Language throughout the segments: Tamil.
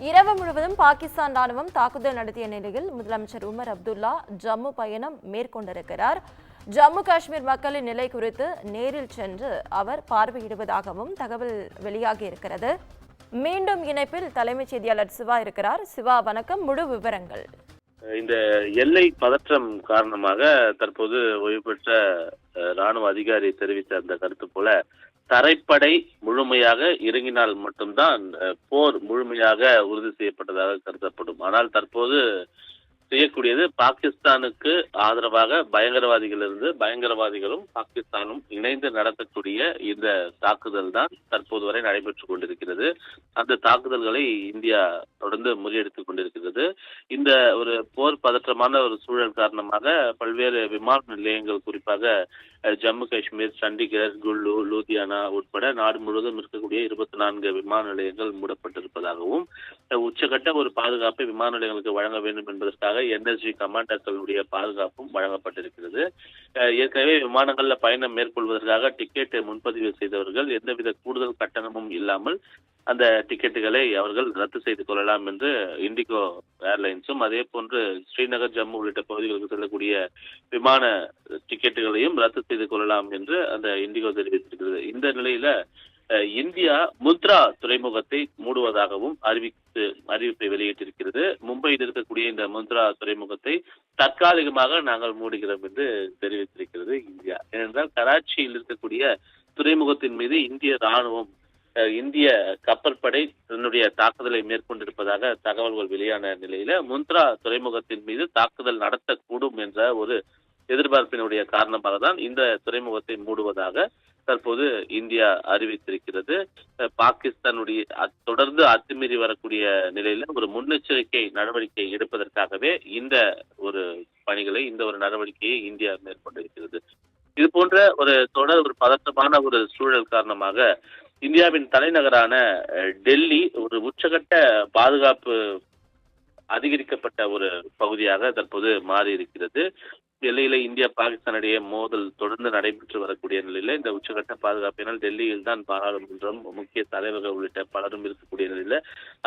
இரவு முழுவதும் பாகிஸ்தான் ராணுவம் தாக்குதல் நடத்திய நிலையில் முதலமைச்சர் உமர் அப்துல்லா ஜம்மு பயணம் மேற்கொண்டிருக்கிறார். ஜம்மு காஷ்மீர் மக்களின் நிலை குறித்து நேரில் சென்று அவர் பார்வையிடுவதாகவும் தகவல் வெளியாகி இருக்கிறது. மீண்டும் இணைப்பில் தலைமைச் செய்தியாளர் சிவா இருக்கிறார். சிவா, வணக்கம். முழு விவரங்கள். இந்த எல்லை பதற்றம் காரணமாக தற்போது ஓய்வு பெற்ற ராணுவ அதிகாரி தெரிவித்த அந்த கருத்து போல தரைப்படை முழுமையாக இறங்கினால் மட்டும்தான் போர் முழுமையாக உறுதி செய்யப்பட்டதாக கருதப்படும். ஆனால் தற்போது செய்யக்கூடியது பாகிஸ்தானுக்கு ஆதரவாக பயங்கரவாதிகளும் பாகிஸ்தானும் இணைந்து நடத்தக்கூடிய இந்த தாக்குதல் தான் தற்போது வரை நடைபெற்றுக் கொண்டிருக்கிறது. அந்த தாக்குதல்களை இந்தியா தொடர்ந்து முறியடித்துக் கொண்டிருக்கிறது. இந்த ஒரு போர் பதற்றமான ஒரு சூழல் காரணமாக பல்வேறு விமான நிலையங்கள், குறிப்பாக ஜம்மு காஷ்மீர், சண்டிகர், குல்லு, லூதியானா உட்பட நாடு முழுவதும் இருக்கக்கூடிய 24 விமான நிலையங்கள் மூடப்பட்டிருப்பதாகவும் உச்சகட்ட ஒரு பாதுகாப்பை விமான நிலையங்களுக்கு வழங்க வேண்டும் என்பதற்காக NSG கமாண்டர்களுடைய பாதுகாப்பும் வழங்கப்பட்டிருக்கிறது. ஏற்கனவே விமானங்கள்ல பயணம் மேற்கொள்வதற்காக டிக்கெட் முன்பதிவு செய்தவர்கள் எந்தவித கூடுதல் கட்டணமும் இல்லாமல் அந்த டிக்கெட்டுகளை அவர்கள் ரத்து செய்து கொள்ளலாம் என்று இண்டிகோ ஏர்லைன்ஸும், அதே போன்று ஸ்ரீநகர், ஜம்மு உள்ளிட்ட பகுதிகளுக்கு செல்லக்கூடிய விமான டிக்கெட்டுகளையும் ரத்து செய்து கொள்ளலாம் என்று அந்த இண்டிகோ தெரிவித்திருக்கிறது. இந்த நிலையில இந்தியா முந்த்ரா துறைமுகத்தை மூடுவதாகவும் அறிவிப்பை வெளியிட்டிருக்கிறது. மும்பையில் இருக்கக்கூடிய இந்த முந்த்ரா துறைமுகத்தை தற்காலிகமாக நாங்கள் மூடுகிறோம் என்று தெரிவித்திருக்கிறது இந்தியா. ஏனென்றால் கராச்சியில் இருக்கக்கூடிய துறைமுகத்தின் மீது இந்திய ராணுவம், இந்திய கப்பற்படை தன்னுடைய தாக்குதலை மேற்கொண்டிருப்பதாக தகவல்கள் வெளியான நிலையில முந்த்ரா துறைமுகத்தின் மீது தாக்குதல் நடத்தக்கூடும் என்ற ஒரு எதிர்பார்ப்பினுடைய காரணமாக தான் இந்த துறைமுகத்தை மூடுவதாக தற்போது இந்தியா அறிவித்திருக்கிறது. பாகிஸ்தானுடைய தொடர்ந்து அத்துமீறி வரக்கூடிய நிலையில ஒரு முன்னெச்சரிக்கை நடவடிக்கை எடுப்பதற்காகவே இந்த ஒரு நடவடிக்கையை இந்தியா மேற்கொண்டிருக்கிறது. இது போன்ற ஒரு பதற்றமான ஒரு சூழல் காரணமாக இந்தியாவின் தலைநகரான டெல்லி ஒரு உச்சகட்ட பாதுகாப்பு அதிகரிக்கப்பட்ட ஒரு பகுதியாக தற்போது மாறி இருக்கிறது. எல்லையில இந்தியா பாகிஸ்தான் இடையே மோதல் தொடர்ந்து நடைபெற்று வரக்கூடிய நிலையில இந்த உச்சகட்ட பாதுகாப்பினால் டெல்லியில் தான் பாராளுமன்றம், முக்கிய தலைவர்கள் உள்ளிட்ட பலரும் இருக்கக்கூடிய நிலையில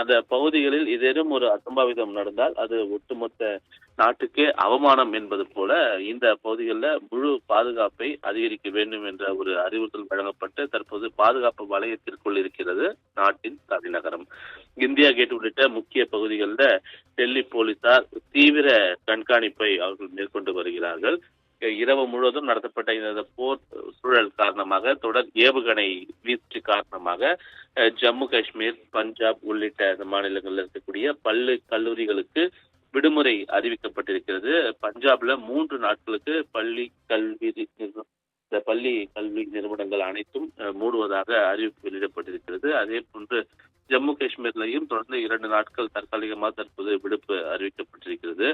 அந்த பகுதிகளில் ஏதேனும் ஒரு அசம்பாவிதம் நடந்தால் அது ஒட்டுமொத்த நாட்டுக்கே அவமானம் என்பது போல இந்த பகுதிகளில் முழு பாதுகாப்பை அதிகரிக்க வேண்டும் என்ற ஒரு அறிவுறுத்தல் வழங்கப்பட்டு தற்போது பாதுகாப்பு வலயத்திற்குள் இருக்கிறது நாட்டின் தலைநகரம். இந்தியா கேட் உள்ளிட்ட முக்கிய பகுதிகளில் டெல்லி போலீசார் தீவிர கண்காணிப்பை அவர்கள் மேற்கொண்டு வருகிறார்கள். இரவு முழுவதும் நடத்தப்பட்ட இந்த போர் சூழல் காரணமாக, தொடர் ஏவுகணை வீச்சு காரணமாக ஜம்மு காஷ்மீர், பஞ்சாப் உள்ளிட்ட இந்த மாநிலங்களில் இருக்கக்கூடிய பள்ளி கல்லூரிகளுக்கு விடுமுறை அறிவிக்கப்பட்டிருக்கிறது. பஞ்சாப்ல 3 நாட்களுக்கு பள்ளி கல்வி நிறுவனங்கள் அனைத்தும் மூடுவதாக அறிவிப்பு வெளியிடப்பட்டிருக்கிறது. அதே போன்று ஜம்மு காஷ்மீர்லையும் தொடர்ந்து 2 நாட்கள் தற்காலிகமாக தற்போது விடுப்பு அறிவிக்கப்பட்டிருக்கிறது.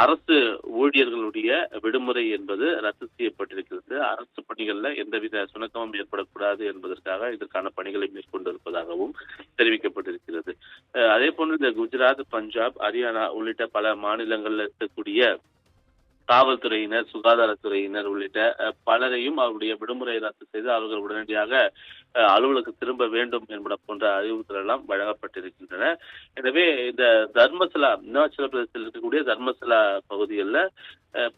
அரசு ஊழியர்களுடைய விடுமுறை என்பது ரத்து செய்யப்பட்டிருக்கிறது. அரசு பணிகள்ல எந்தவித சுணக்கமும் ஏற்படக்கூடாது என்பதற்காக இதற்கான பணிகளை மேற்கொண்டிருப்பதாகவும் தெரிவிக்கப்பட்டிருக்கிறது. அதே போன்று இந்த குஜராத், பஞ்சாப், ஹரியானா உள்ளிட்ட பல மாநிலங்கள்ல இருக்கக்கூடிய காவல்துறையினர், சுகாதாரத்துறையினர் உள்ளிட்ட பலரையும் அவருடைய விடுமுறை ரத்து செய்து அவர்கள் உடனடியாக அலுவலுக்கு திரும்ப வேண்டும் என்பன போன்ற அறிவுறுத்தல் எல்லாம் வழங்கப்பட்டிருக்கின்றன. எனவே இந்த தர்மசலா, இமாச்சல பிரதேசத்தில் இருக்கக்கூடிய தர்மசலா பகுதிகளில்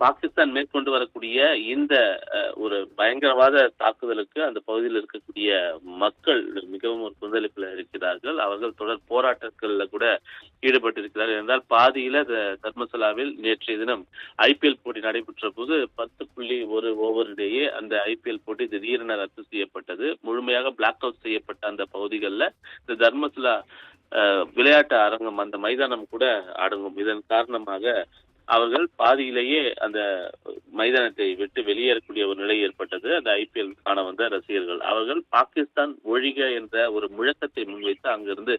பாகிஸ்தான் மேற்கொண்டு வரக்கூடிய இந்த ஒரு பயங்கரவாத தாக்குதலுக்கு அந்த பகுதியில் இருக்கக்கூடிய மக்கள் மிகவும் ஒரு கொந்தளிப்பில் இருக்கிறார்கள். அவர்கள் தொடர் போராட்டங்களில் கூட ஈடுபட்டிருக்கிறார்கள். என்றால் பாதியில தர்மசலாவில் நேற்றைய தினம் IPL போட்டி நடைபெற்ற போது 10.1 ஓவரிலேயே அந்த IPL போட்டி திடீரென ரத்து செய்யப்பட்டது. முழுமையாக பிளாக் அவுட் செய்யப்பட்ட அந்த பகுதிகளில் இந்த தர்மசலா விளையாட்டு அரங்கம், அந்த மைதானம் கூட அடங்கும். இதன் காரணமாக அவர்கள் பாதியிலேயே அந்த மைதானத்தை விட்டு வெளியேறக்கூடிய ஒரு நிலை ஏற்பட்டது. அந்த IPL காண வந்த ரசிகர்கள் அவர்கள் பாகிஸ்தான் ஒழிக என்ற ஒரு முழக்கத்தை முன்வைத்து அங்கிருந்து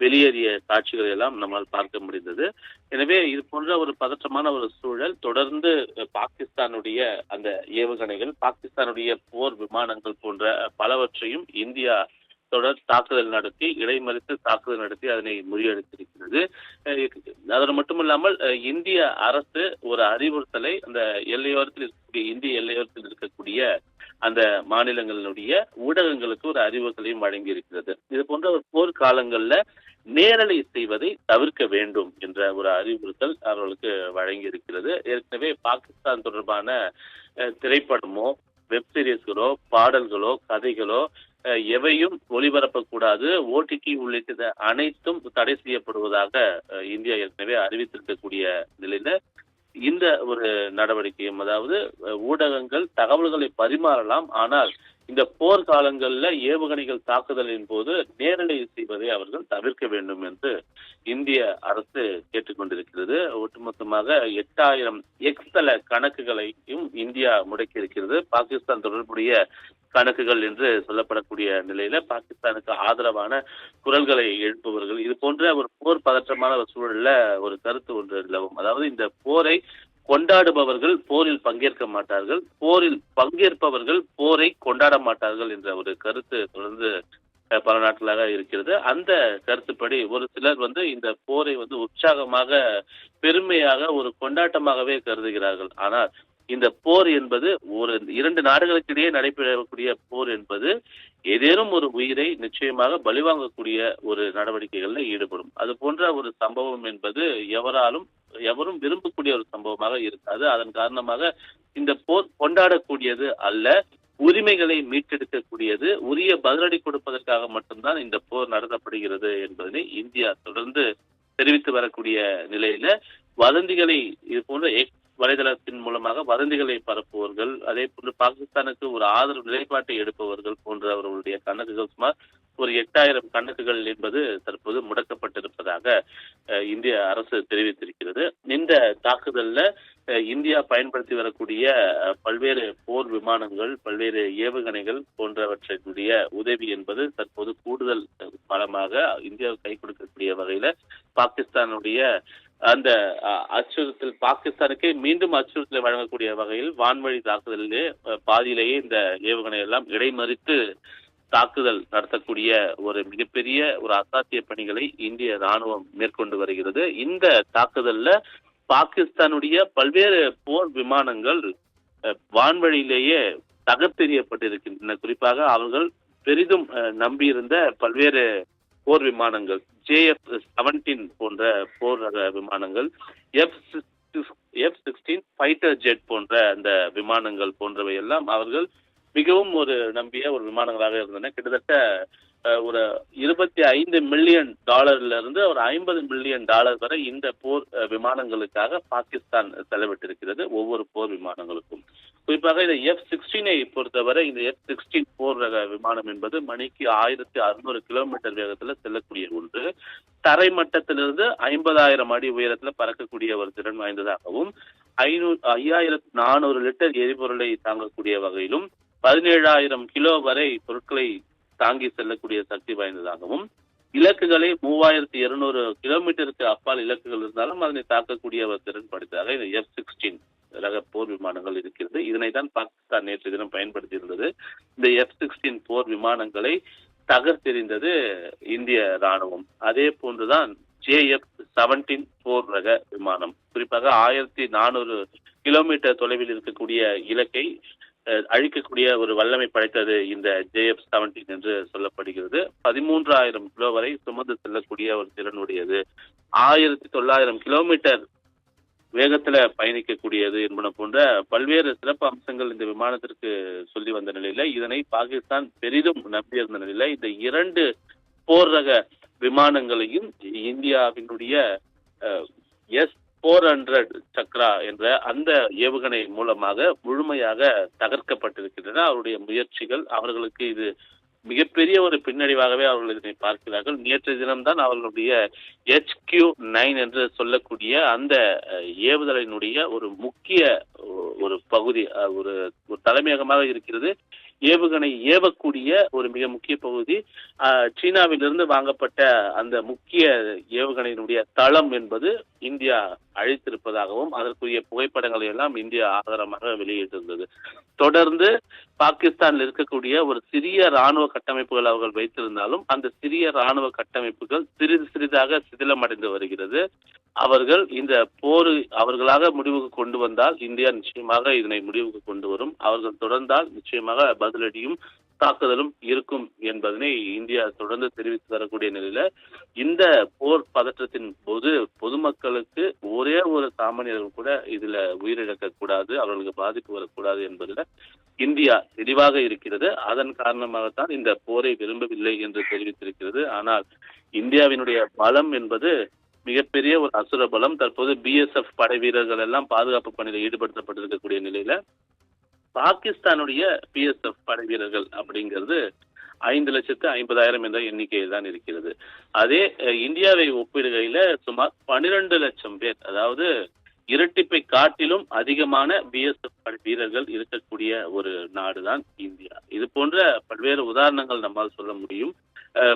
வெளியேறிய காட்சிகளை எல்லாம் நம்மால் பார்க்க முடிந்தது. எனவே இது போன்ற ஒரு பதற்றமான ஒரு சூழல் தொடர்ந்து பாகிஸ்தானுடைய அந்த ஏவுகணைகள், பாகிஸ்தானுடைய போர் விமானங்கள் போன்ற பலவற்றையும் இந்தியா தொடர் தாக்குதல் நடத்தி, இடைமறித்து தாக்குதல் நடத்தி அதனை முறியடித்திருக்கிறது. அது மட்டுமில்லாமல் இந்திய அரசு ஒரு அறிவுறுத்தலை அந்த எல்லையோரத்தில் இருக்கக்கூடிய, இந்திய எல்லையோரத்தில் இருக்கக்கூடிய அந்த மாநிலங்களுடைய ஊடகங்களுக்கு ஒரு அறிவுறுத்தலையும் வழங்கி இருக்கிறது. இது போன்ற ஒரு போர் காலங்கள்ல நேரலை செய்வதை தவிர்க்க வேண்டும் என்ற ஒரு அறிவுறுத்தல் அவர்களுக்கு வழங்கி இருக்கிறது. ஏற்கனவே பாகிஸ்தான் தொடர்பான திரைப்படமோ வெப் சீரிஸ்களோ பாடல்களோ கதைகளோ எவையும் ஒளிபரப்பக்கூடாது, ஓடிடி உள்ளிட்ட அனைத்தும் தடை செய்யப்படுவதாக இந்தியா ஏற்கனவே அறிவித்திருக்கக்கூடிய நிலையில இந்த ஒரு நடவடிக்கையும், அதாவது ஊடகங்கள் தகவல்களை பரிமாறலாம், ஆனால் இந்த போர்க்காலங்கள்ல ஏவுகணைகள் தாக்குதலின் போது நேரலை செய்வதை அவர்கள் தவிர்க்க வேண்டும் என்று இந்திய அரசு கேட்டுக்கொண்டிருக்கிறது. ஒட்டுமொத்தமாக 8000 எக்ஸ் தள கணக்குகளையும் இந்தியா முடக்கி இருக்கிறது. பாகிஸ்தான் தொடர்புடைய கணக்குகள் என்று சொல்லப்படக்கூடிய நிலையில பாகிஸ்தானுக்கு ஆதரவான குரல்களை எழுப்புவர்கள், இது போன்ற ஒரு போர் பதற்றமான ஒரு சூழல்ல ஒரு கருத்து ஒன்று நிலவும். அதாவது இந்த போரை கொண்டாடுபவர்கள் போரில் பங்கேற்க மாட்டார்கள், போரில் பங்கேற்பவர்கள் போரை கொண்டாட மாட்டார்கள் என்ற ஒரு கருத்து தொடர்ந்து பல நாட்களாக இருக்கிறது. அந்த கருத்துப்படி ஒரு சிலர் இந்த போரை உற்சாகமாக பெருமையாக ஒரு கொண்டாட்டமாகவே கருதுகிறார்கள். ஆனால் இந்த போர் என்பது ஒரு 2 நாடுகளுக்கிடையே நடைபெறக்கூடிய போர் என்பது ஏதேனும் ஒரு உயிரை நிச்சயமாக பலிவாங்கக்கூடிய ஒரு நடவடிக்கைகள்ல ஈடுபடும். அது போன்ற ஒரு சம்பவம் என்பது எவரும் விரும்பக்கூடிய ஒரு சம்பவமாக இருக்காது. அதன் காரணமாக இந்த போர் கொண்டாடக்கூடியது அல்ல, உரிமைகளை மீட்டெடுக்கக்கூடியது, உரிய பதிலடி கொடுப்பதற்காக மட்டும்தான் இந்த போர் நடத்தப்படுகிறது என்பதனை இந்தியா தொடர்ந்து தெரிவித்து வரக்கூடிய நிலையில வதந்திகளை இது போன்ற எக்ஸ் வலைதளத்தின் மூலமாக வதந்திகளை பரப்புவர்கள், அதே போன்று பாகிஸ்தானுக்கு ஒரு ஆதரவு நிலைப்பாட்டை எடுப்பவர்கள் போன்றவர்களுடைய கணக்குகள் சுமார் ஒரு 8000 கணக்குகள் என்பது தற்போது முடக்கப்பட்டிருப்பதாக இந்திய அரசு தெரிவித்திருக்கிறது. இந்த தாக்குதல்ல இந்தியா பயன்படுத்தி வரக்கூடிய பல்வேறு போர் விமானங்கள், பல்வேறு ஏவுகணைகள் போன்றவற்றினுடைய உதவி என்பது தற்போது கூடுதல் பலமாக இந்தியாவுக்கு கை கொடுக்கக்கூடிய வகையில பாகிஸ்தானுடைய அந்த அச்சுறுத்தல், பாகிஸ்தானுக்கே மீண்டும் அச்சுறுத்தலை வழங்கக்கூடிய வகையில் வான்வழி தாக்குதலிலே பாதியிலேயே இந்த ஏவுகணை எல்லாம் இடைமறித்து தாக்குதல் நடத்தக்கூடிய ஒரு மிகப்பெரிய ஒரு அசாத்திய பணிகளை இந்திய ராணுவம் மேற்கொண்டு வருகிறது. இந்த தாக்குதல்ல பாகிஸ்தானுடைய பல்வேறு போர் விமானங்கள் வான்வழியிலேயே தகர்த்தெறியப்பட்டிருக்கின்றன. குறிப்பாக அவர்கள் பெரிதும் நம்பியிருந்த பல்வேறு போர் விமானங்கள், JF-17 போன்ற போர் ரக விமானங்கள், F-16 ஃபைட்டர் ஜெட் போன்ற அந்த விமானங்கள் போன்றவை எல்லாம் அவர்கள் மிகவும் ஒரு நம்பிய ஒரு விமானங்களாக இருந்தன. கிட்டத்தட்ட ஒரு $25 மில்லியன் இருந்து ஒரு $50 மில்லியன் வரை இந்த போர் விமானங்களுக்காக பாகிஸ்தான் செலவிட்டிருக்கிறது, ஒவ்வொரு போர் விமானங்களுக்கும். குறிப்பாக இந்த F-16 பொறுத்தவரை இந்த F-16 போர் ரக விமானம் என்பது மணிக்கு 1600 கிலோமீட்டர் வேகத்துல செல்லக்கூடிய ஒன்று. தரை மட்டத்திலிருந்து 50,000 அடி உயரத்துல பறக்கக்கூடிய ஒரு திறன் வாய்ந்ததாகவும் 5400 லிட்டர் எரிபொருளை தாங்கக்கூடிய வகையிலும் 17,000 கிலோ வரை பொருட்களை தாங்கி செல்லக்கூடிய சக்தி வாய்ந்ததாகவும், இலக்குகளை 3200 கிலோமீட்டருக்கு அப்பால் இலக்குகள் இருந்தாலும் அதனை தாக்கக்கூடிய ஒரு திறன் படைத்ததாக இந்த F-16 ரக போர் விமானங்கள் இருக்கிறது. இதனை தான் பாகிஸ்தான் நேற்று தினம் பயன்படுத்தி இருந்தது. இந்த F-16 போர் விமானங்களை தகர்த்தெறிந்தது இந்திய ராணுவம். அதே போன்றுதான் JF-17 போர் ரக விமானம். குறிப்பாக 1400 கிலோமீட்டர் தொலைவில் இருக்கக்கூடிய இலக்கை அழிக்கக்கூடிய ஒரு வல்லமை படைத்தது இந்த JF-17 என்று சொல்லப்படுகிறது. 13,000 கிலோ வரை சுமந்து செல்லக்கூடிய ஒரு திறனுடையது, 1900 கிலோமீட்டர் வேகத்துல பயணிக்கக்கூடியது என்பன போன்ற பல்வேறு சிறப்பு அம்சங்கள் இந்த விமானத்திற்கு சொல்லி வந்த நிலையில இதனை பாகிஸ்தான் பெரிதும் நம்பியிருந்த நிலையில இந்த 2 போர் ரக விமானங்களையும் இந்தியாவினுடைய S-400 சக்ரா என்ற அந்த ஏவுகணை மூலமாக முழுமையாக தகர்க்கப்பட்டிருக்கின்றன. அவருடைய முயற்சிகள், அவர்களுக்கு இது மிகப்பெரிய ஒரு பின்னடைவாகவே அவர்கள் இதனை பார்க்கிறார்கள். நேற்று தினம்தான் அவர்களுடைய HQ-9 என்று சொல்லக்கூடிய அந்த ஏவுதலினுடைய ஒரு முக்கிய ஒரு பகுதி, ஒரு தலைமையகமாக இருக்கிறது. ஏவுகணை ஏவக்கூடிய ஒரு மிக முக்கிய பகுதி சீனாவிலிருந்து வாங்கப்பட்ட அந்த முக்கிய ஏவுகணையினுடைய தளம் என்பது இந்தியா அழித்திருப்பதாகவும் அதற்குரிய புகைப்படங்களை எல்லாம் இந்தியா ஆதாரமாக வெளியிட்டிருந்தது. தொடர்ந்து பாகிஸ்தானில் இருக்கக்கூடிய ஒரு சிறிய ராணுவ கட்டமைப்புகள் அவர்கள் வைத்திருந்தாலும் அந்த சிறிய ராணுவ கட்டமைப்புகள் சிறிது சிறிதாக சிதிலமடைந்து வருகிறது. அவர்கள் இந்த போர் அவர்களாக முடிவுக்கு கொண்டு வந்தால் இந்தியா நிச்சயமாக இதனை முடிவுக்கு கொண்டு வரும். அவர்கள் தொடர்ந்தால் நிச்சயமாக பதிலடியும் தாக்குதலும் இருக்கும் என்பதனை இந்தியா தொடர்ந்து தெரிவித்து வரக்கூடிய நிலையில இந்த போர் பதற்றத்தின் போது பொதுமக்களுக்கு ஒரே ஒரு சாமானியர்கள் கூட இதுல உயிரிழக்க கூடாது, அவர்களுக்கு பாதிப்பு வரக்கூடாது என்பதுல இந்தியா தெளிவாக இருக்கிறது. அதன் காரணமாகத்தான் இந்த போரை விரும்பவில்லை என்று தெரிவித்திருக்கிறது. ஆனால் இந்தியாவினுடைய பலம் என்பது மிகப்பெரிய ஒரு அசுர பலம். தற்போது BSF படை வீரர்கள் எல்லாம் பாதுகாப்பு பணியில் ஈடுபடுத்தப்பட்டிருக்கக்கூடிய நிலையில பாகிஸ்தானுடைய BSF படை வீரர்கள் அப்படிங்கிறது 5,50,000 என்ற எண்ணிக்கையில் தான் இருக்கிறது. அதே இந்தியாவை ஒப்பிடுகையில சுமார் 12 லட்சம் பேர், அதாவது இரட்டிப்பை காட்டிலும் அதிகமான BSF படை வீரர்கள் இருக்கக்கூடிய ஒரு நாடுதான் இந்தியா. இது போன்ற பல்வேறு உதாரணங்கள் நம்மால் சொல்ல முடியும்.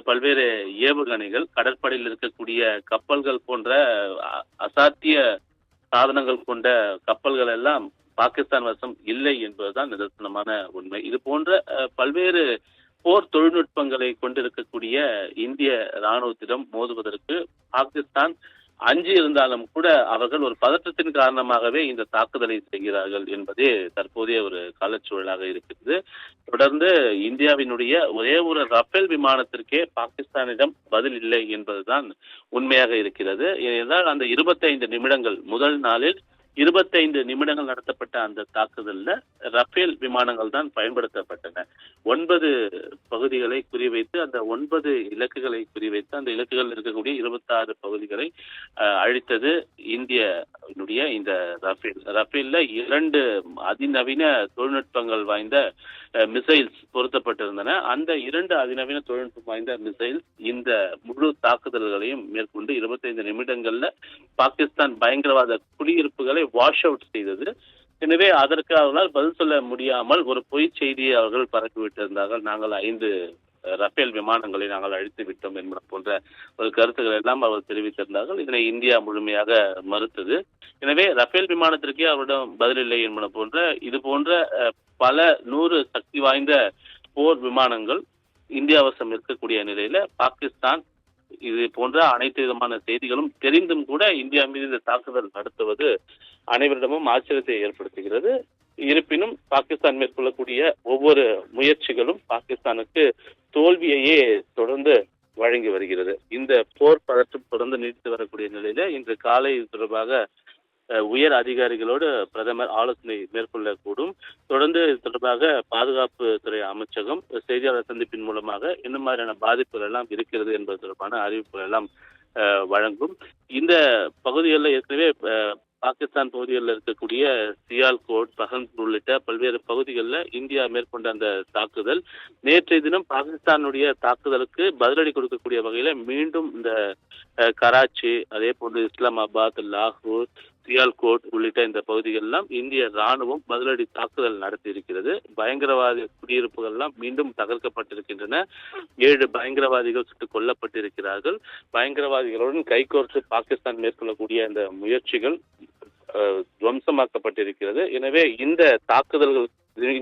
பல்வேறு ஏவுகணைகள், கடற்படையில் இருக்கக்கூடிய கப்பல்கள் போன்ற அசாத்திய சாதனங்கள் கொண்ட கப்பல்கள் எல்லாம் பாகிஸ்தான் வசம் இல்லை என்பதுதான் நிதர்சனமான உண்மை. இது போன்ற பல்வேறு போர் தொழில்நுட்பங்களை கொண்டிருக்கக்கூடிய இந்திய ராணுவத்திடம் மோதுவதற்கு பாகிஸ்தான் அஞ்சி இருந்தாலும் கூட அவர்கள் ஒரு பதற்றத்தின் காரணமாகவே இந்த தாக்குதலை செய்கிறார்கள் என்பதே தற்போதைய ஒரு காலச்சூழலாக இருக்கிறது. தொடர்ந்து இந்தியாவினுடைய ஒரே ஒரு ரஃபேல் விமானத்திற்கே பாகிஸ்தானிடம் பதில் இல்லை என்பதுதான் உண்மையாக இருக்கிறது. ஏனென்றால் அந்த 25 நிமிடங்கள், முதல் நாளில் 25 நிமிடங்கள் நடத்தப்பட்ட அந்த தாக்குதல்ல ரஃபேல் விமானங்கள் தான் பயன்படுத்தப்பட்டன. 9 பகுதிகளை குறிவைத்து, அந்த 9 இலக்குகளை குறிவைத்து, அந்த இலக்குகள் இருக்கக்கூடிய 26 பகுதிகளை அழித்தது இந்தியாவினுடைய இந்த ரஃபேல். ரஃபேல்ல 2 அதிநவீன தொழில்நுட்பங்கள் வாய்ந்த மிசைல்ஸ் பொருத்தப்பட்டிருந்தன. அந்த 2 அதிநவீன தொழில்நுட்பம் வாய்ந்த மிசைல்ஸ் இந்த முழு தாக்குதல்களையும் மேற்கொண்டு 25 நிமிடங்கள்ல பாகிஸ்தான் பயங்கரவாத குடியிருப்புகளை வாஷ் அவுட் செய்தது. எனவே அதற்கு அவர்களால் பதில் சொல்ல முடியாமல் ஒரு பொய் செய்தியை அவர்கள் பரப்பிவிட்டிருந்தார்கள். நாங்கள் 5 ரஃபேல் விமானங்களை நாங்கள் அழித்து விட்டோம் என்பது போன்ற ஒரு கருத்துக்கள் எல்லாம் அவர் தெரிவித்திருந்தார்கள். இதனை இந்தியா முழுமையாக மறுத்தது. எனவே ரஃபேல் விமானத்திற்கே அவரிடம் பதிலில்லை என்பது போன்ற இது போன்ற பல 100 சக்தி வாய்ந்த போர் விமானங்கள் இந்தியா வசம் இருக்கக்கூடிய நிலையில பாகிஸ்தான் இது போன்ற அனைத்து விதமான செய்திகளும் தெரிந்தும் கூட இந்தியா மீது இந்த தாக்குதல் நடத்துவது அனைவரிடமும் ஆச்சரியத்தை ஏற்படுத்துகிறது. இருப்பினும் பாகிஸ்தான் மேற்கொள்ளக்கூடிய ஒவ்வொரு முயற்சிகளும் பாகிஸ்தானுக்கு தோல்வியையே தொடர்ந்து வழங்கி வருகிறது. இந்த போர் பதற்றம் தொடர்ந்து நீடித்து வரக்கூடிய நிலையில இன்று காலை இது தொடர்பாக உயர் அதிகாரிகளோடு பிரதமர் ஆலோசனை மேற்கொள்ளக்கூடும். தொடர்ந்து இது தொடர்பாக பாதுகாப்பு துறை அமைச்சகம் செய்தியாளர் சந்திப்பின் மூலமாக என்ன மாதிரியான பாதிப்புகள் எல்லாம் இருக்கிறது என்பது தொடர்பான அறிவிப்புகள் எல்லாம் வழங்கும். இந்த பகுதிகளில் ஏற்கனவே பாகிஸ்தான் பகுதிகளில் இருக்கக்கூடிய சியால்கோட், பஹன்பூர் உள்ளிட்ட பல்வேறு பகுதிகளில் இந்தியா மேற்கொண்ட அந்த தாக்குதல் நேற்றைய தினம் பாகிஸ்தானுடைய தாக்குதலுக்கு பதிலடி கொடுக்கக்கூடிய வகையில மீண்டும் இந்த கராச்சி, அதே போன்று இஸ்லாமாபாத், லாகூர், சியால்கோட் உள்ளிட்ட இந்த பகுதிகளெல்லாம் இந்திய ராணுவம் பதிலடி தாக்குதல் நடத்தி இருக்கிறது. பயங்கரவாத குடியிருப்புகள் எல்லாம் மீண்டும் தகர்க்கப்பட்டிருக்கின்றன. 7 பயங்கரவாதிகள் சுட்டுக் கொல்லப்பட்டிருக்கிறார்கள். பயங்கரவாதிகளுடன் கைகோர்த்து பாகிஸ்தான் மேற்கொள்ளக்கூடிய இந்த முயற்சிகள் துவம்சமாக்கப்பட்டிருக்கிறது. எனவே இந்த தாக்குதல்கள்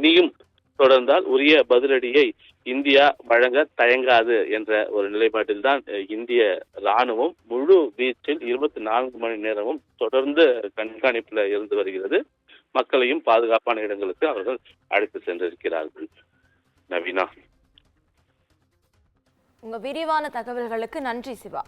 இனியும் தொடர்ந்தால் உரிய பதிலடியை இந்தியா வழங்க தயங்காது என்ற ஒரு நிலைப்பாட்டில் தான் இந்திய ராணுவம் முழு வீச்சில் 24 மணி நேரமும் தொடர்ந்து கண்காணிப்புல இருந்து வருகிறது. மக்களையும் பாதுகாப்பான இடங்களுக்கு அவர்கள் அழைத்து சென்றிருக்கிறார்கள். நவீனா, உங்க விரிவான தகவல்களுக்கு நன்றி சிவா.